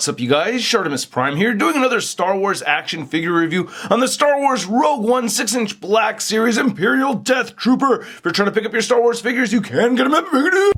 What's up, you guys? ShartimusPrime here, doing another Star Wars action figure review on the Star Wars Rogue One 6-inch Black Series Imperial Death Trooper. If you're trying to pick up your Star Wars figures, you can get them at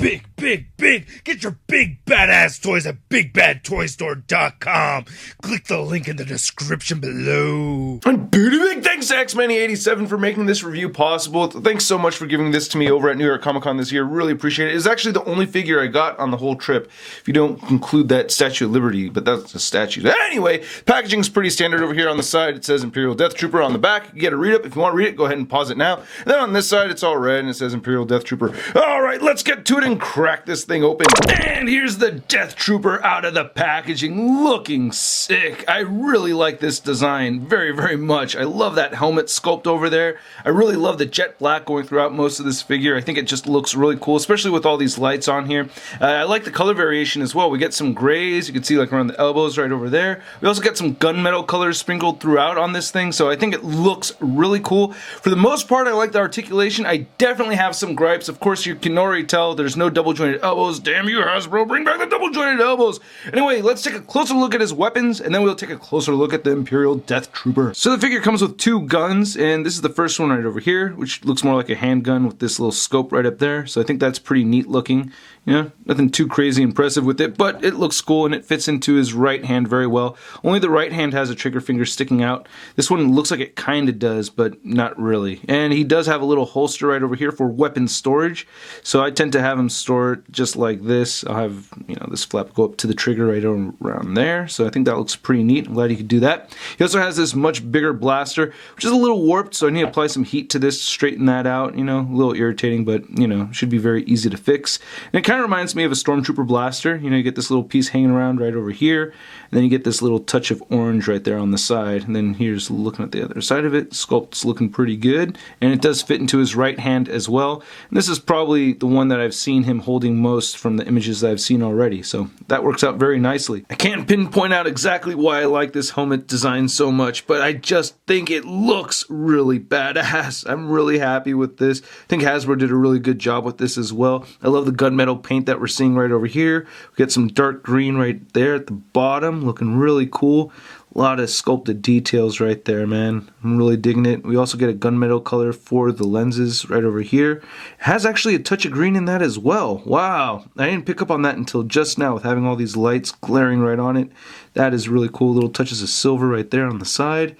Big, big, big! Get your big badass toys at BigBadToyStore.com. Click the link in the description below. And big thanks to X-Mania87 for making this review possible. Thanks so much for giving this to me over at New York Comic Con this year. Really appreciate it. It's actually the only figure I got on the whole trip, if you don't include that Statue of Liberty, but that's a statue. Anyway, packaging's pretty standard over here. On the side, it says Imperial Death Trooper. On the back, you get a read up. If you want to read it, go ahead and pause it now. And then on this side, it's all red, and it says Imperial Death Trooper. Alright, let's get to it and crack this thing open. And here's the Death Trooper out of the packaging, looking sick. I really like this design very, very much. I love that helmet sculpt over there. I really love the jet black going throughout most of this figure. I think it just looks really cool, especially with all these lights on here. I like the color variation as well. We get some grays, you can see like around the elbows right over there. We also get some gunmetal colors sprinkled throughout on this thing, so I think it looks really cool. For the most part, I like the articulation. I definitely have some gripes. Of course, you can already tell there's no double jointed elbows. Damn you, Hasbro, bring back the double jointed elbows. Anyway, let's take a closer look at his weapons, and then we'll take a closer look at the Imperial Death Trooper. So the figure comes with two guns, and this is the first one right over here, which looks more like a handgun with this little scope right up there. So I think that's pretty neat looking. You know, nothing too crazy impressive with it, but it looks cool and it fits into his right hand very well. Only the right hand has a trigger finger sticking out. This one looks like it kind of does, but not really. And he does have a little holster right over here for weapon storage. So I tend to have him store it just like this. I'll have, you know, this flap go up to the trigger right around there. So I think that looks pretty neat. I'm glad he could do that. He also has this much bigger blaster, which is a little warped, so I need to apply some heat to this to straighten that out. You know, a little irritating, but, you know, should be very easy to fix. And it kind of reminds me of a Stormtrooper blaster. You know, you get this little piece hanging around right over here, and then you get this little touch of orange right there on the side, and then here's looking at the other side of it. Sculpt's looking pretty good, and it does fit into his right hand as well. And this is probably the one that I've seen him holding most from the images that I've seen already, so that works out very nicely. I can't pinpoint out exactly why I like this helmet design so much, but I just think it looks really badass. I'm really happy with this. I think Hasbro did a really good job with this as well. I love the gunmetal paint that we're seeing right over here. We get some dark green right there at the bottom, looking really cool. A lot of sculpted details right there, man. I'm really digging it. We also get a gunmetal color for the lenses right over here. It has actually a touch of green in that as well. Wow, I didn't pick up on that until just now with having all these lights glaring right on it. That is really cool. Little touches of silver right there on the side.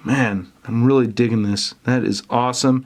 Man, I'm really digging this. That is awesome.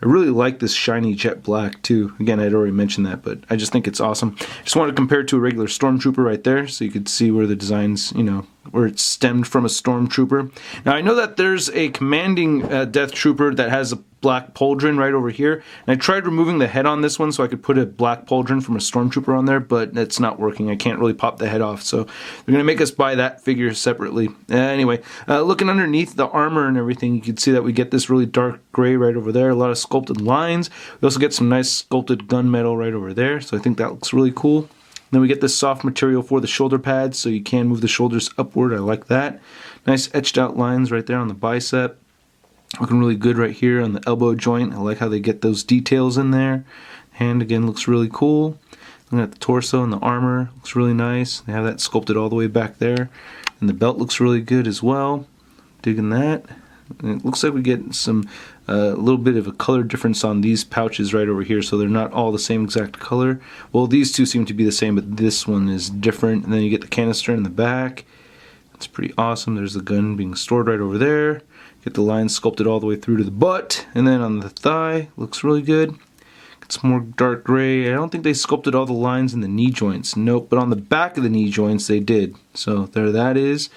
I really like this shiny jet black too. Again, I'd already mentioned that, but I just think it's awesome. Just wanted to compare it to a regular Stormtrooper right there, so you could see where the designs, you know, where it's stemmed from a Stormtrooper. Now, I know that there's a commanding Death Trooper that has a black pauldron right over here, and I tried removing the head on this one so I could put a black pauldron from a Stormtrooper on there, but it's not working. I can't really pop the head off, so they're going to make us buy that figure separately. Anyway, looking underneath the armor and everything, you can see that we get this really dark gray right over there, a lot of sculpted lines. We also get some nice sculpted gunmetal right over there, so I think that looks really cool. Then we get this soft material for the shoulder pads, so you can move the shoulders upward. I like that. Nice etched out lines right there on the bicep. Looking really good right here on the elbow joint. I like how they get those details in there. Hand again looks really cool. Looking at the torso and the armor, looks really nice. They have that sculpted all the way back there. And the belt looks really good as well. Digging that. And it looks like we get some little bit of a color difference on these pouches right over here, so they're not all the same exact color. Well, these two seem to be the same, but this one is different. And then you get the canister in the back. It's pretty awesome. There's the gun being stored right over there. Get the lines sculpted all the way through to the butt, and then on the thigh, looks really good. Get some more dark gray. I don't think they sculpted all the lines in the knee joints. Nope, but on the back of the knee joints they did. So there that is.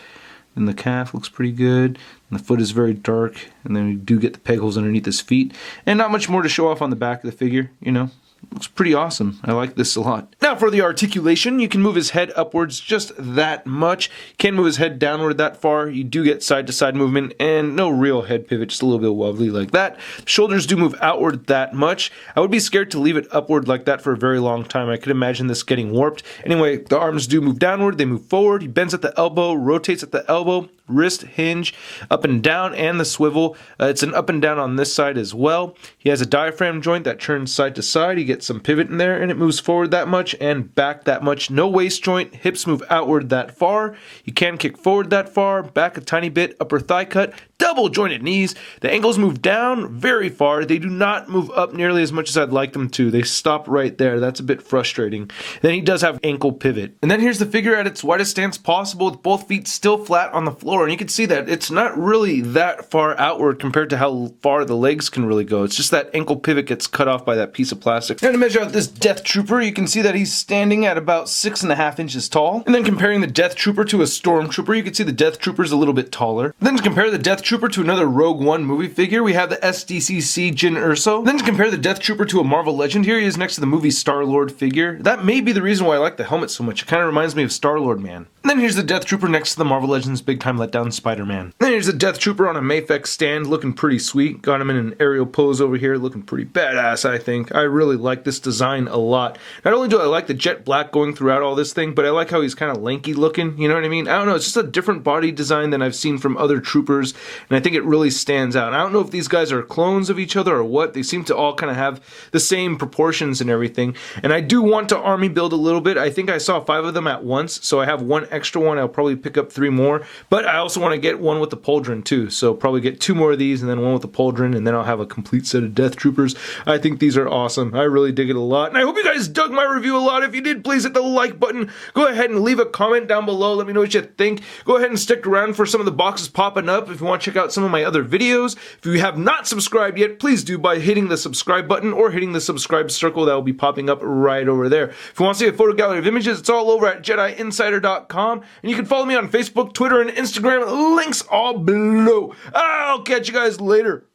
And the calf looks pretty good. And the foot is very dark. And then we do get the peg holes underneath his feet. And not much more to show off on the back of the figure, you know. Looks pretty awesome. I like this a lot. Now for the articulation, you can move his head upwards just that much. You can't move his head downward that far. You do get side to side movement and no real head pivot, just a little bit wobbly like that. Shoulders do move outward that much. I would be scared to leave it upward like that for a very long time. I could imagine this getting warped. Anyway, the arms do move downward, they move forward. He bends at the elbow, rotates at the elbow. wrist hinge, up and down, and the swivel. It's an up and down on this side as well. He has a diaphragm joint that turns side to side. You get some pivot in there, and it moves forward that much and back that much. No waist joint. Hips move outward that far. You can kick forward that far, back a tiny bit, upper thigh cut, double jointed knees. The ankles move down very far. They do not move up nearly as much as I'd like them to. They stop right there. That's a bit frustrating. Then he does have ankle pivot. And then here's the figure at its widest stance possible, with both feet still flat on the floor. And you can see that it's not really that far outward compared to how far the legs can really go. It's just that ankle pivot gets cut off by that piece of plastic. Now to measure out this Death Trooper, you can see that he's standing at about 6.5 inches tall. And then comparing the Death Trooper to a Stormtrooper, you can see the Death Trooper's a little bit taller. Then to compare the Death Trooper to another Rogue One movie figure, we have the SDCC Jyn Erso. Then to compare the Death Trooper to a Marvel Legend, here he is next to the movie Star-Lord figure. That may be the reason why I like the helmet so much. It kind of reminds me of Star-Lord Man. And then here's the Death Trooper next to the Marvel Legends Big Time Letdown Spider-Man. Then here's the Death Trooper on a Mafex stand, looking pretty sweet. Got him in an aerial pose over here, looking pretty badass, I think. I really like this design a lot. Not only do I like the jet black going throughout all this thing, but I like how he's kind of lanky looking, you know what I mean? I don't know, it's just a different body design than I've seen from other troopers, and I think it really stands out. And I don't know if these guys are clones of each other or what. They seem to all kind of have the same proportions and everything. And I do want to army build a little bit. I think I saw 5 of them at once, so I have one extra one. I'll probably pick up 3 more, but I also want to get one with the pauldron too, so probably get 2 more of these and then one with the pauldron, and then I'll have a complete set of Death Troopers. I think these are awesome. I really dig it a lot, and I hope you guys dug my review a lot. If you did, please hit the like button. Go ahead and leave a comment down below. Let me know what you think. Go ahead and stick around for some of the boxes popping up if you want to check out some of my other videos. If you have not subscribed yet, please do by hitting the subscribe button or hitting the subscribe circle that will be popping up right over there. If you want to see a photo gallery of images, it's all over at JediInsider.com, and you can follow me on Facebook, Twitter, and Instagram. Links all below. I'll catch you guys later.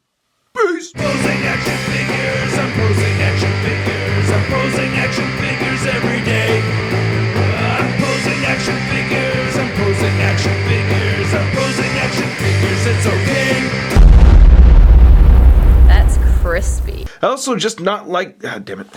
Peace. Posing action figures, I'm posing action figures, I'm posing action figures every day. I'm posing action figures, I'm posing action figures, I'm posing action figures, it's okay. That's crispy. I also just not like... God damn it.